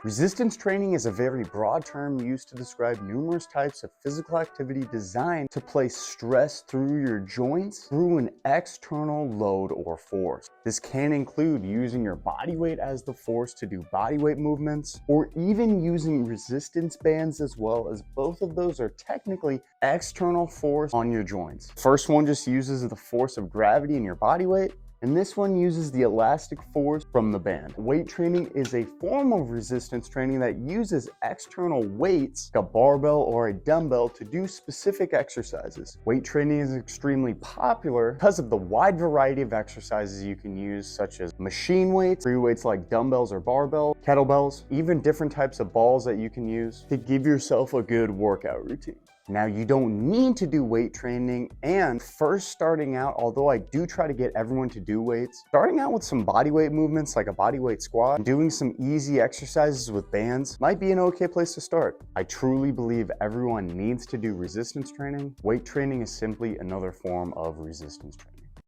Resistance training is a very broad term used to describe numerous types of physical activity designed to place stress through your joints through an external load or force. This can include using your body weight as the force to do body weight movements, or even using resistance bands as well, as both of those are technically external force on your joints. First one just uses the force of gravity in your body weight, and this one uses the elastic force from the band. Weight training is a form of resistance training that uses external weights, like a barbell or a dumbbell, to do specific exercises. Weight training is extremely popular because of the wide variety of exercises you can use, such as machine weights, free weights like dumbbells or barbell, kettlebells, even different types of balls that you can use to give yourself a good workout routine. Now, you don't need to do weight training, and first starting out, although I do try to get everyone to do weights, starting out with some body weight movements like a body weight squat, and doing some easy exercises with bands might be an okay place to start. I truly believe everyone needs to do resistance training. Weight training is simply another form of resistance training.